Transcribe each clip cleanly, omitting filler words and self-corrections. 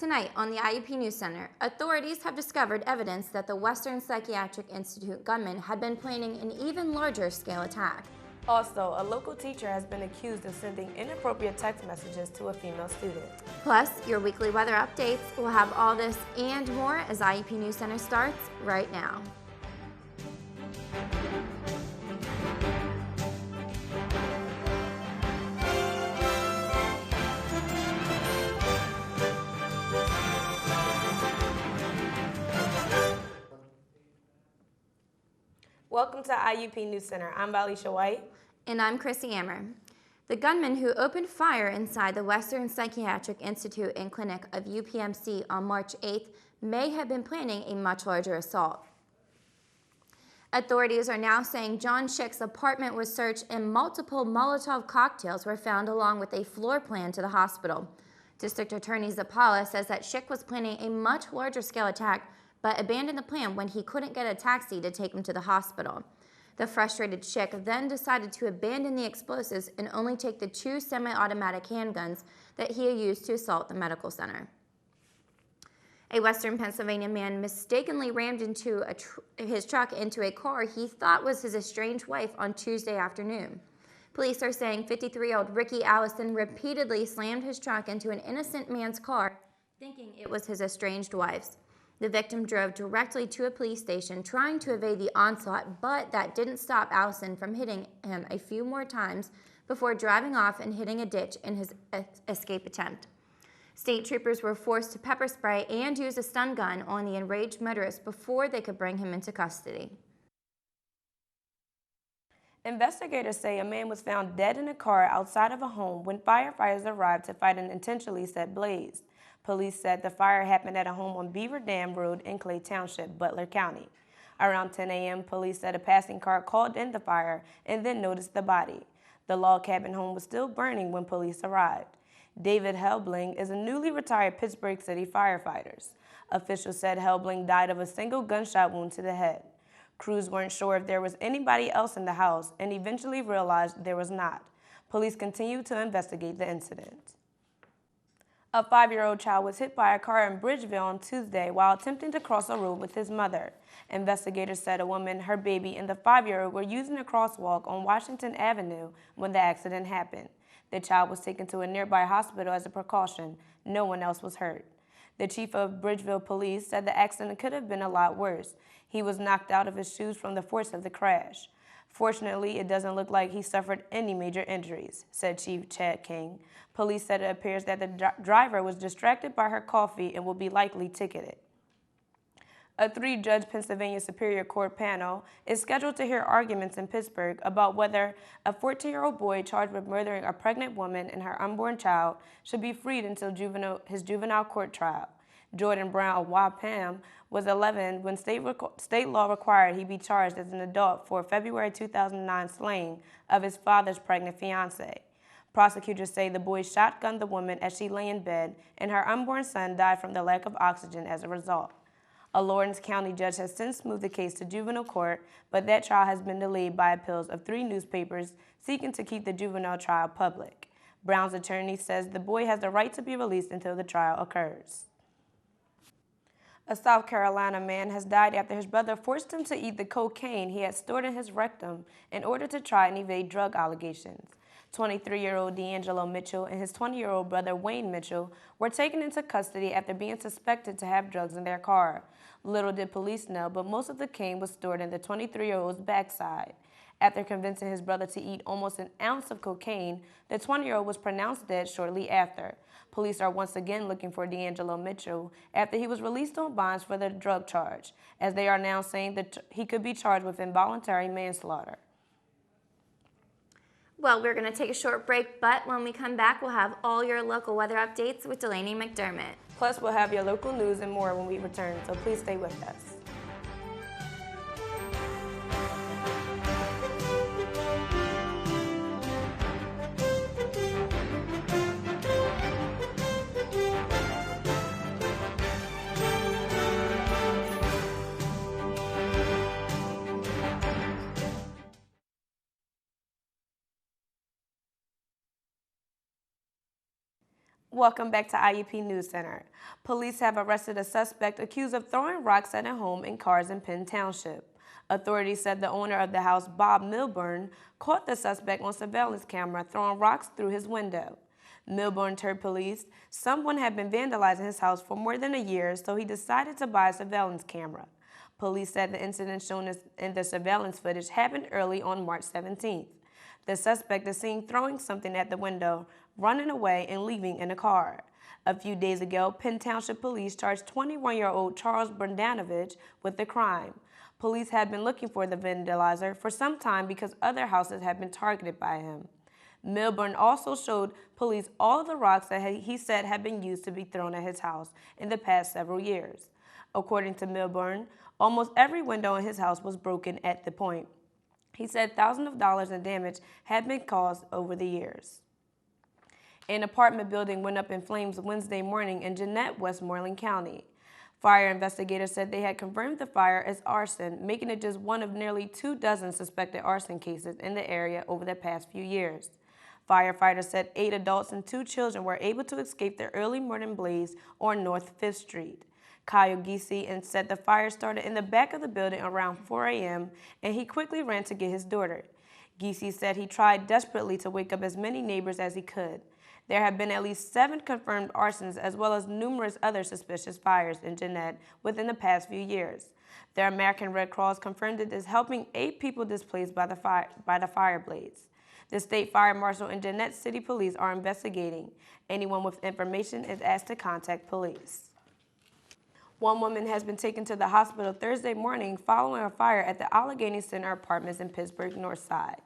Tonight on the IUP Newscenter, authorities have discovered evidence that the Western Psychiatric Institute gunman had been planning an even larger scale attack. Also, a local teacher has been accused of sending inappropriate text messages to a female student. Plus, your weekly weather updates will have all this and more as IUP Newscenter starts right now. Welcome to IUP Newscenter. I'm Vyleisha White. And I'm Chrissy Ammer. The gunman who opened fire inside the Western Psychiatric Institute and Clinic of UPMC on March 8th may have been planning a much larger assault. Authorities are now saying John Schick's apartment was searched and multiple Molotov cocktails were found along with a floor plan to the hospital. District Attorney Zapala says that Schick was planning a much larger scale attack but abandoned the plan when he couldn't get a taxi to take him to the hospital. The frustrated Schick then decided to abandon the explosives and only take the two semi-automatic handguns that he had used to assault the medical center. A Western Pennsylvania man mistakenly rammed into his truck into a car he thought was his estranged wife on Tuesday afternoon. Police are saying 53-year-old Ricky Allison repeatedly slammed his truck into an innocent man's car, thinking it was his estranged wife's. The victim drove directly to a police station trying to evade the onslaught, but that didn't stop Allison from hitting him a few more times before driving off and hitting a ditch in his escape attempt. State troopers were forced to pepper spray and use a stun gun on the enraged motorist before they could bring him into custody. Investigators say a man was found dead in a car outside of a home when firefighters arrived to fight an intentionally set blaze. Police said the fire happened at a home on Beaver Dam Road in Clay Township, Butler County. Around 10 a.m., police said a passing car called in the fire and then noticed the body. The log cabin home was still burning when police arrived. David Helbling is a newly retired Pittsburgh City firefighter. Officials said Helbling died of a single gunshot wound to the head. Crews weren't sure if there was anybody else in the house and eventually realized there was not. Police continue to investigate the incident. A 5-year-old child was hit by a car in Bridgeville on Tuesday while attempting to cross a road with his mother. Investigators said a woman, her baby, and the 5-year-old were using a crosswalk on Washington Avenue when the accident happened. The child was taken to a nearby hospital as a precaution. No one else was hurt. The chief of Bridgeville Police said the accident could have been a lot worse. He was knocked out of his shoes from the force of the crash. Fortunately, it doesn't look like he suffered any major injuries, said Chief Chad King. Police said it appears that the driver was distracted by her coffee and will be likely ticketed. A 3-judge Pennsylvania Superior Court panel is scheduled to hear arguments in Pittsburgh about whether a 14-year-old boy charged with murdering a pregnant woman and her unborn child should be freed until his juvenile court trial. Jordan Brown of Waupun was 11 when state law required he be charged as an adult for February 2009 slaying of his father's pregnant fiancée. Prosecutors say the boy shotgunned the woman as she lay in bed, and her unborn son died from the lack of oxygen as a result. A Lawrence County judge has since moved the case to juvenile court, but that trial has been delayed by appeals of 3 newspapers seeking to keep the juvenile trial public. Brown's attorney says the boy has the right to be released until the trial occurs. A South Carolina man has died after his brother forced him to eat the cocaine he had stored in his rectum in order to try and evade drug allegations. 23-year-old D'Angelo Mitchell and his 20-year-old brother Wayne Mitchell were taken into custody after being suspected to have drugs in their car. Little did police know, but most of the cane was stored in the 23-year-old's backside. After convincing his brother to eat almost an ounce of cocaine, the 20-year-old was pronounced dead shortly after. Police are once again looking for D'Angelo Mitchell after he was released on bonds for the drug charge, as they are now saying that he could be charged with involuntary manslaughter. Well, we're going to take a short break, but when we come back, we'll have all your local weather updates with Delaney McDermott. Plus, we'll have your local news and more when we return, so please stay with us. Welcome back to IUP News Center. Police have arrested a suspect accused of throwing rocks at a home and cars in Penn Township. Authorities said the owner of the house, Bob Milburn, caught the suspect on surveillance camera throwing rocks through his window. Milburn told police someone had been vandalizing his house for more than a year, so he decided to buy a surveillance camera. Police said the incident shown in the surveillance footage happened early on March 17th. The suspect is seen throwing something at the window, running away, and leaving in a car. A few days ago, Penn Township Police charged 21-year-old Charles Brandanovich with the crime. Police had been looking for the vandalizer for some time because other houses had been targeted by him. Milburn also showed police all of the rocks that he said had been used to be thrown at his house in the past several years. According to Milburn, almost every window in his house was broken at the point. He said thousands of dollars in damage had been caused over the years. An apartment building went up in flames Wednesday morning in Jeannette, Westmoreland County. Fire investigators said they had confirmed the fire as arson, making it just one of nearly 24 suspected arson cases in the area over the past few years. Firefighters said 8 adults and 2 children were able to escape the early morning blaze on North 5th Street. Kyle Giese said the fire started in the back of the building around 4 a.m. and he quickly ran to get his daughter. Giese said he tried desperately to wake up as many neighbors as he could. There have been at least 7 confirmed arsons as well as numerous other suspicious fires in Jeannette within the past few years. The American Red Cross confirmed it is helping 8 people displaced by the fire blaze. The state fire marshal and Jeannette City Police are investigating. Anyone with information is asked to contact police. One woman has been taken to the hospital Thursday morning following a fire at the Allegheny Center Apartments in Pittsburgh North Side.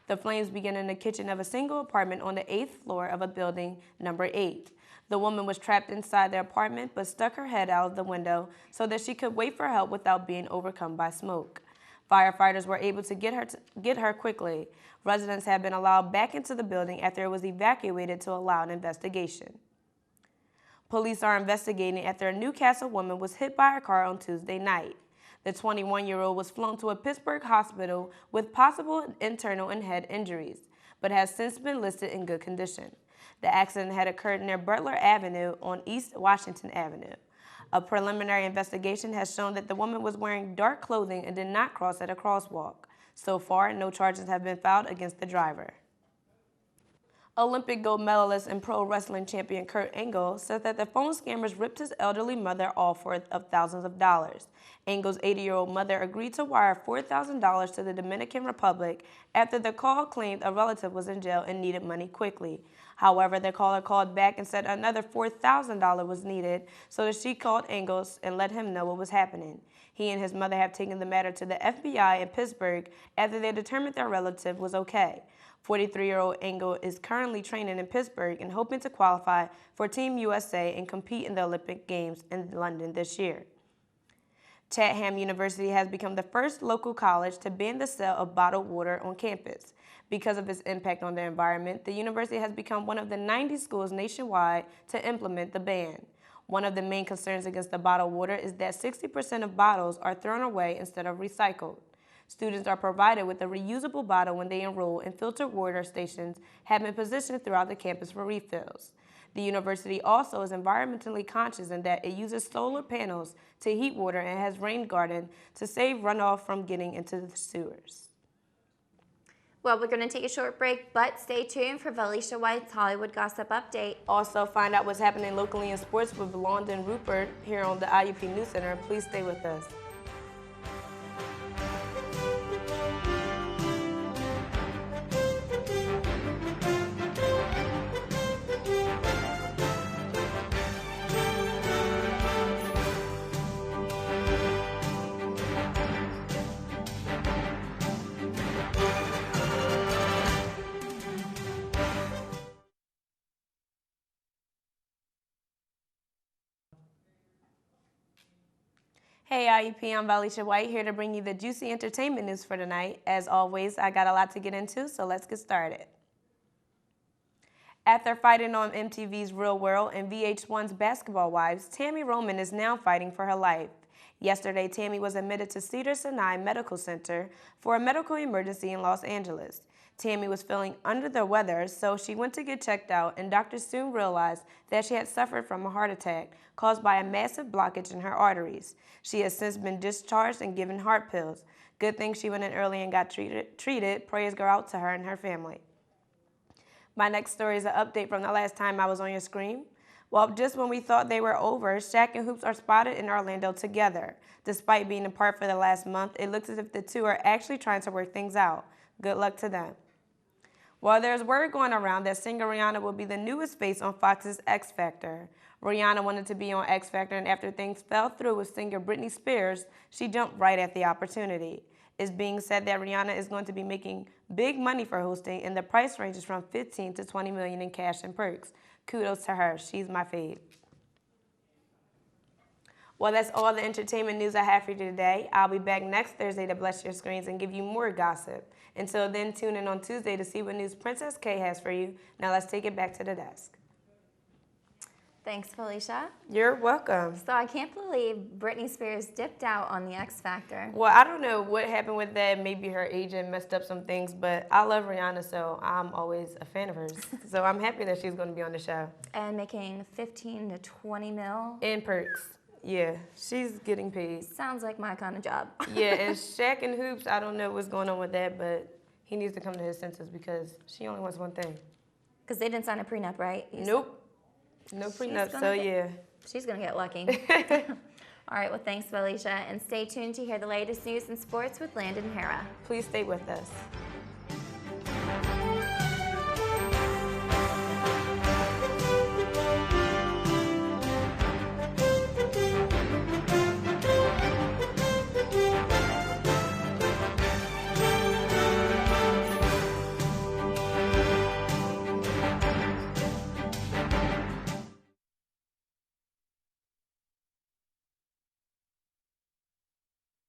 The flames began in the kitchen of a single apartment on the 8th floor of a building, number 8. The woman was trapped inside the apartment but stuck her head out of the window so that she could wait for help without being overcome by smoke. Firefighters were able to get her quickly. Residents have been allowed back into the building after it was evacuated to allow an investigation. Police are investigating after a Newcastle woman was hit by a car on Tuesday night. The 21-year-old was flown to a Pittsburgh hospital with possible internal and head injuries, but has since been listed in good condition. The accident had occurred near Butler Avenue on East Washington Avenue. A preliminary investigation has shown that the woman was wearing dark clothing and did not cross at a crosswalk. So far, no charges have been filed against the driver. Olympic gold medalist and pro wrestling champion Kurt Angle said that the phone scammers ripped his elderly mother off of thousands of dollars. Angle's 80-year-old mother agreed to wire $4,000 to the Dominican Republic after the call claimed a relative was in jail and needed money quickly. However, the caller called back and said another $4,000 was needed, so that she called Angle and let him know what was happening. He and his mother have taken the matter to the FBI in Pittsburgh after they determined their relative was okay. 43-year-old Angle is currently training in Pittsburgh and hoping to qualify for Team USA and compete in the Olympic Games in London this year. Chatham University has become the first local college to ban the sale of bottled water on campus. Because of its impact on the environment, the university has become one of the 90 schools nationwide to implement the ban. One of the main concerns against the bottled water is that 60% of bottles are thrown away instead of recycled. Students are provided with a reusable bottle when they enroll, and filtered water stations have been positioned throughout the campus for refills. The university also is environmentally conscious in that it uses solar panels to heat water and has rain garden to save runoff from getting into the sewers. Well, we're going to take a short break, but stay tuned for Vyleisha White's Hollywood Gossip Update. Also, find out what's happening locally in sports with London Rupert here on the IUP News Center. Please stay with us. Hey IUP, I'm Vyleisha White here to bring you the juicy entertainment news for tonight. As always, I got a lot to get into, so let's get started. After fighting on MTV's Real World and VH1's Basketball Wives, Tammy Roman is now fighting for her life. Yesterday, Tammy was admitted to Cedars-Sinai Medical Center for a medical emergency in Los Angeles. Tammy was feeling under the weather, so she went to get checked out, and doctors soon realized that she had suffered from a heart attack caused by a massive blockage in her arteries. She has since been discharged and given heart pills. Good thing she went in early and got treated. Prayers go out to her and her family. My next story is an update from the last time I was on your screen. Well, just when we thought they were over, Shaq and Hoops are spotted in Orlando together. Despite being apart for the last month, it looks as if the two are actually trying to work things out. Good luck to them. Well, there's word going around that singer Rihanna will be the newest face on Fox's X Factor. Rihanna wanted to be on X Factor, and after things fell through with singer Britney Spears, she jumped right at the opportunity. It's being said that Rihanna is going to be making big money for hosting, and the price ranges from $15 to $20 million in cash and perks. Kudos to her. She's my fave. Well, that's all the entertainment news I have for you today. I'll be back next Thursday to bless your screens and give you more gossip. Until then, tune in on Tuesday to see what news Princess K has for you. Now let's take it back to the desk. Thanks, Vyleisha. You're welcome. So I can't believe Britney Spears dipped out on the X Factor. Well, I don't know what happened with that. Maybe her agent messed up some things, but I love Rihanna, so I'm always a fan of hers. So I'm happy that she's going to be on the show. And making 15 to 20 mil. And perks. Yeah, she's getting paid. Sounds like my kind of job. Yeah, and Shaq and Hoops, I don't know what's going on with that, but he needs to come to his senses because she only wants one thing. Because they didn't sign a prenup, right? Nope. No prenup, so yeah. She's going to get lucky. All right, well, thanks, Vyleisha. And stay tuned to hear the latest news and sports with Landon Hara. Please stay with us.